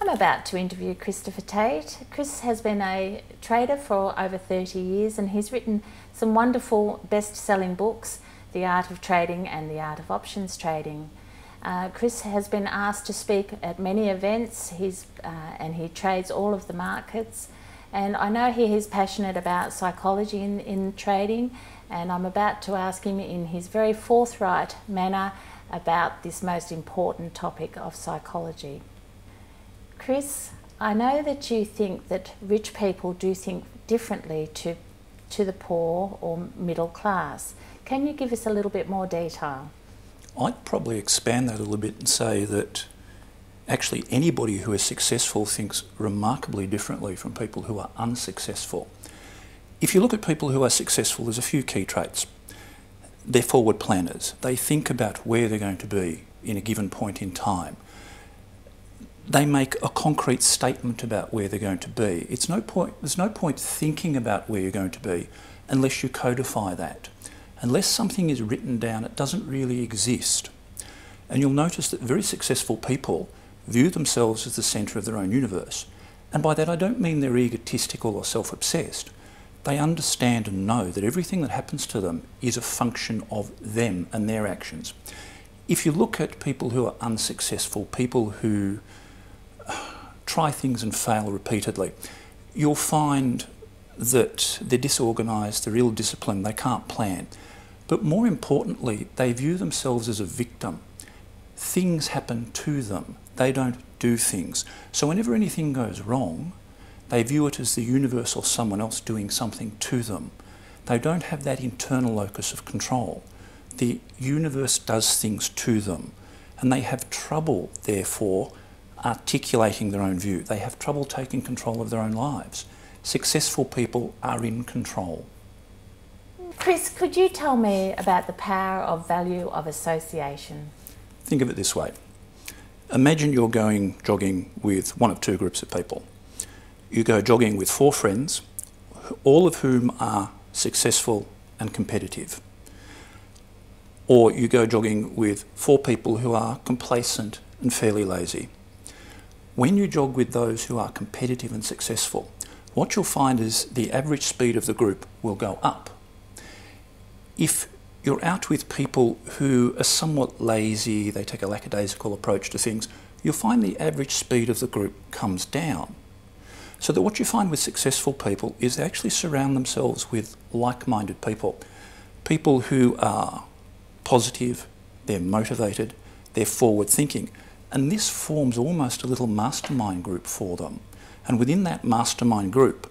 I'm about to interview Christopher Tate. Chris has been a trader for over 30 years and he's written some wonderful best-selling books, The Art of Trading and The Art of Options Trading. Chris has been asked to speak at many events and he trades all of the markets. And I know he is passionate about psychology in trading, and I'm about to ask him in his very forthright manner about this most important topic of psychology. Chris, I know that you think that rich people do think differently to the poor or middle class. Can you give us a little bit more detail? I'd probably expand that a little bit and say that actually anybody who is successful thinks remarkably differently from people who are unsuccessful. If you look at people who are successful, there's a few key traits. They're forward planners. They think about where they're going to be in a given point in time. They make a concrete statement about where they're going to be. There's no point thinking about where you're going to be unless you codify that. Unless something is written down, it doesn't really exist. And you'll notice that very successful people view themselves as the centre of their own universe. And by that I don't mean they're egotistical or self-obsessed. They understand and know that everything that happens to them is a function of them and their actions. If you look at people who are unsuccessful, people who try things and fail repeatedly, you'll find that they're disorganised, they're ill-disciplined, they can't plan. But more importantly, they view themselves as a victim. Things happen to them. They don't do things. So whenever anything goes wrong, they view it as the universe or someone else doing something to them. They don't have that internal locus of control. The universe does things to them, and they have trouble, therefore, articulating their own view. They have trouble taking control of their own lives. Successful people are in control. Chris, could you tell me about the power of value of association? Think of it this way. Imagine you're going jogging with one of two groups of people. You go jogging with 4 friends, all of whom are successful and competitive. Or you go jogging with 4 people who are complacent and fairly lazy. When you jog with those who are competitive and successful, what you'll find is the average speed of the group will go up. If you're out with people who are somewhat lazy, they take a lackadaisical approach to things, you'll find the average speed of the group comes down. So that what you find with successful people is they actually surround themselves with like-minded people. People who are positive, they're motivated, they're forward-thinking. And this forms almost a little mastermind group for them. And within that mastermind group,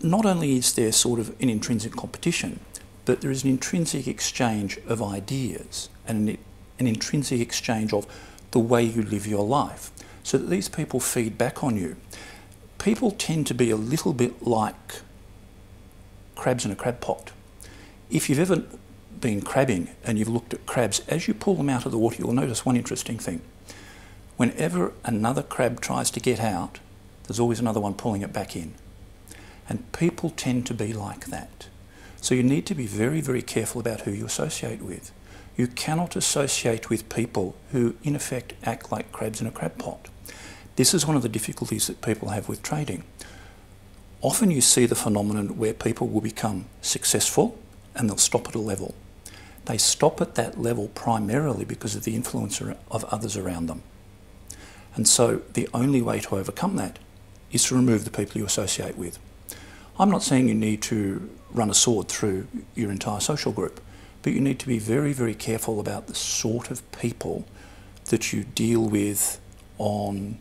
not only is there sort of an intrinsic competition, but there is an intrinsic exchange of ideas and an intrinsic exchange of the way you live your life, so that these people feed back on you. People tend to be a little bit like crabs in a crab pot. If you've ever been crabbing and you've looked at crabs, as you pull them out of the water, you'll notice one interesting thing. Whenever another crab tries to get out, there's always another one pulling it back in. And people tend to be like that. So you need to be very, very careful about who you associate with. You cannot associate with people who, in effect, act like crabs in a crab pot. This is one of the difficulties that people have with trading. Often you see the phenomenon where people will become successful and they'll stop at a level. They stop at that level primarily because of the influence of others around them. And so the only way to overcome that is to remove the people you associate with. I'm not saying you need to run a sword through your entire social group, but you need to be very, very careful about the sort of people that you deal with on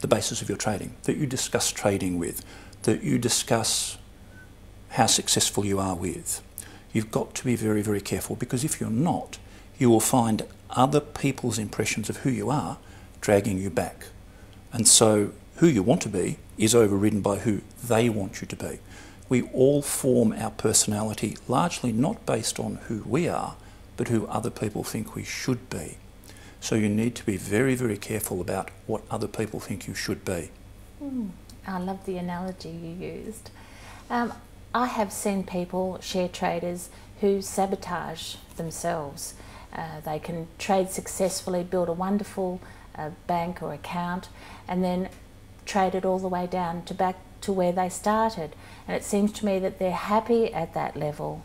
the basis of your trading, that you discuss trading with, that you discuss how successful you are with. You've got to be very, very careful, because if you're not, you will find other people's impressions of who you are dragging you back. And so who you want to be is overridden by who they want you to be. We all form our personality largely not based on who we are, but who other people think we should be. So you need to be very, very careful about what other people think you should be. I love the analogy you used. I have seen people, share traders, who sabotage themselves. They can trade successfully, build a wonderful a bank or account, and then traded all the way down to back to where they started. And it seems to me that they're happy at that level.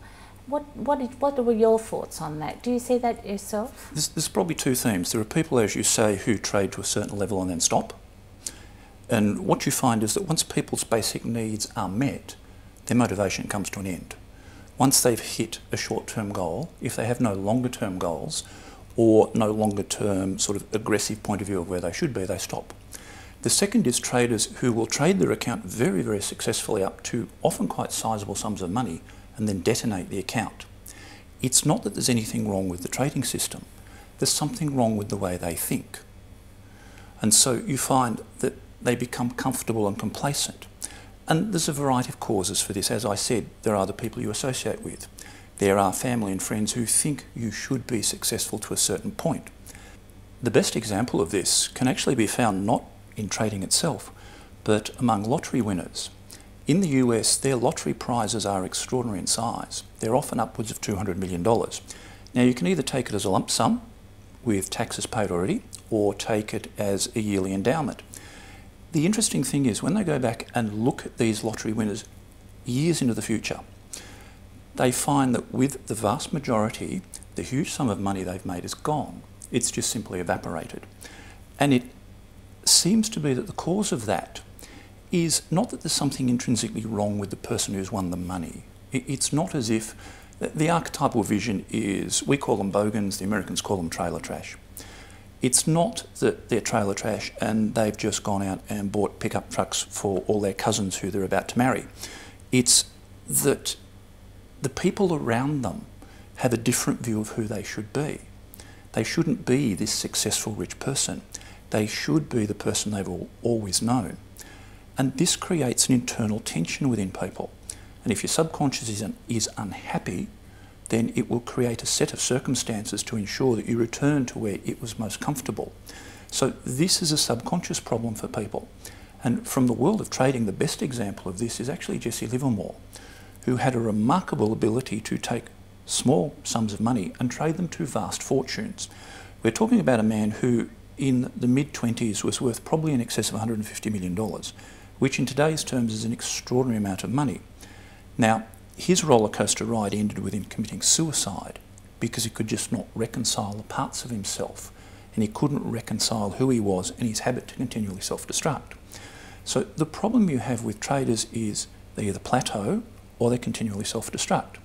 What were your thoughts on that? Do you see that yourself? There's probably two themes. There are people, as you say, who trade to a certain level and then stop. And what you find is that once people's basic needs are met, their motivation comes to an end. Once they've hit a short-term goal, if they have no longer-term goals or no longer-term sort of aggressive point of view of where they should be, they stop. The second is traders who will trade their account very, very successfully up to often quite sizable sums of money and then detonate the account. It's not that there's anything wrong with the trading system. There's something wrong with the way they think. And so you find that they become comfortable and complacent. And there's a variety of causes for this. As I said, there are the people you associate with. There are family and friends who think you should be successful to a certain point. The best example of this can actually be found not in trading itself, but among lottery winners. In the US, their lottery prizes are extraordinary in size. They're often upwards of $200 million. Now, you can either take it as a lump sum with taxes paid already, or take it as a yearly endowment. The interesting thing is when they go back and look at these lottery winners years into the future, they find that with the vast majority, the huge sum of money they've made is gone. It's just simply evaporated. And it seems to be that the cause of that is not that there's something intrinsically wrong with the person who's won the money. It's not as if the archetypal vision is, we call them bogans, the Americans call them trailer trash. It's not that they're trailer trash and they've just gone out and bought pickup trucks for all their cousins who they're about to marry. It's that the people around them have a different view of who they should be. They shouldn't be this successful rich person. They should be the person they've always known. And this creates an internal tension within people. And if your subconscious is unhappy, then it will create a set of circumstances to ensure that you return to where it was most comfortable. So this is a subconscious problem for people. And from the world of trading, the best example of this is actually Jesse Livermore, who had a remarkable ability to take small sums of money and trade them to vast fortunes. We're talking about a man who in the mid-20s was worth probably in excess of $150 million, which in today's terms is an extraordinary amount of money. Now, his roller coaster ride ended with him committing suicide because he could just not reconcile the parts of himself, and he couldn't reconcile who he was and his habit to continually self-destruct. So the problem you have with traders is they either plateau or they continually self-destruct.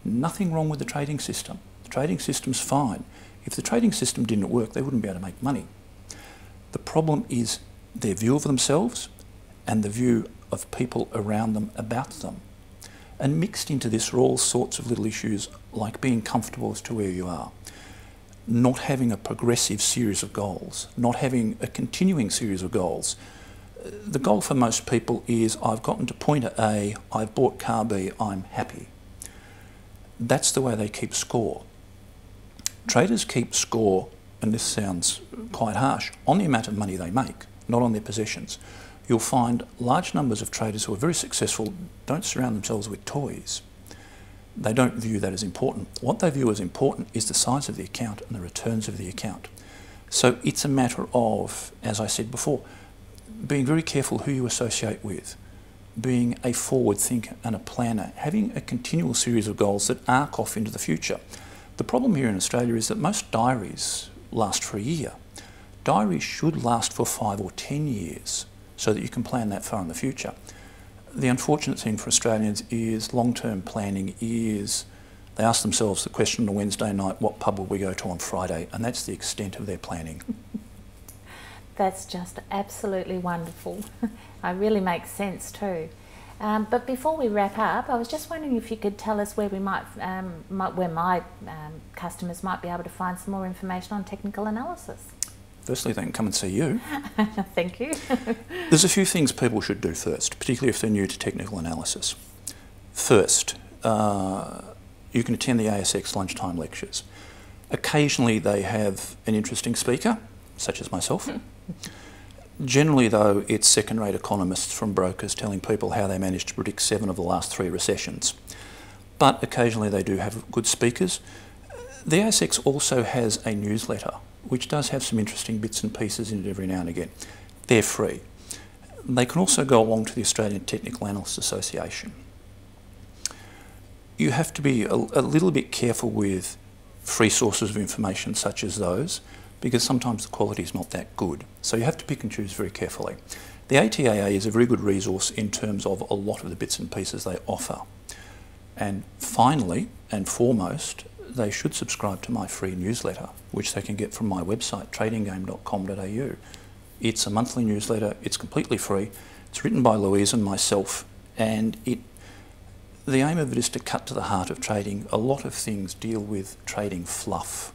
Nothing wrong with the trading system. The trading system's fine. If the trading system didn't work, they wouldn't be able to make money. The problem is their view of themselves and the view of people around them about them. And mixed into this are all sorts of little issues like being comfortable as to where you are, not having a progressive series of goals, not having a continuing series of goals. The goal for most people is, I've gotten to point A, I've bought car B, I'm happy. That's the way they keep score. Traders keep score, and this sounds quite harsh, on the amount of money they make, not on their possessions. You'll find large numbers of traders who are very successful don't surround themselves with toys. They don't view that as important. What they view as important is the size of the account and the returns of the account. So it's a matter of, as I said before, being very careful who you associate with, being a forward thinker and a planner, having a continual series of goals that arc off into the future. The problem here in Australia is that most diaries last for a year. Diaries should last for 5 or 10 years so that you can plan that far in the future. The unfortunate thing for Australians is long-term planning is they ask themselves the question on a Wednesday night, what pub will we go to on Friday? And that's the extent of their planning. That's just absolutely wonderful. It really makes sense too. But before we wrap up, I was just wondering if you could tell us where we where my customers might be able to find some more information on technical analysis. Firstly, they can come and see you. Thank you. There's a few things people should do first, particularly if they're new to technical analysis. First, you can attend the ASX lunchtime lectures. Occasionally they have an interesting speaker, such as myself. Generally, though, it's second-rate economists from brokers telling people how they managed to predict 7 of the last 3 recessions. But occasionally they do have good speakers. The ASX also has a newsletter which does have some interesting bits and pieces in it every now and again. They're free. They can also go along to the Australian Technical Analysts Association. You have to be a little bit careful with free sources of information such as those, because sometimes the quality is not that good. So you have to pick and choose very carefully. The ATAA is a very good resource in terms of a lot of the bits and pieces they offer. And finally, and foremost, they should subscribe to my free newsletter, which they can get from my website, tradinggame.com.au. It's a monthly newsletter, it's completely free, it's written by Louise and myself, and the aim of it is to cut to the heart of trading. A lot of things deal with trading fluff.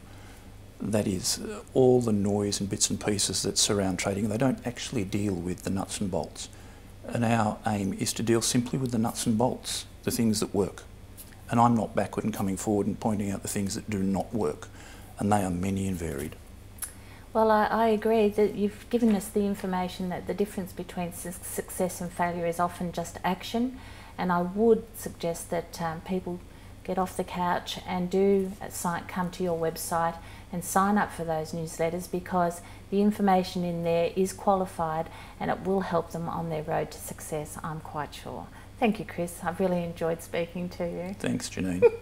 That is, all the noise and bits and pieces that surround trading. They don't actually deal with the nuts and bolts. And our aim is to deal simply with the nuts and bolts, the things that work. And I'm not backward in coming forward and pointing out the things that do not work. And they are many and varied. Well, I agree that you've given us the information that the difference between success and failure is often just action. And I would suggest that people get off the couch and do come to your website and sign up for those newsletters, because the information in there is qualified and it will help them on their road to success, I'm quite sure. Thank you, Chris. I've really enjoyed speaking to you. Thanks, Janene.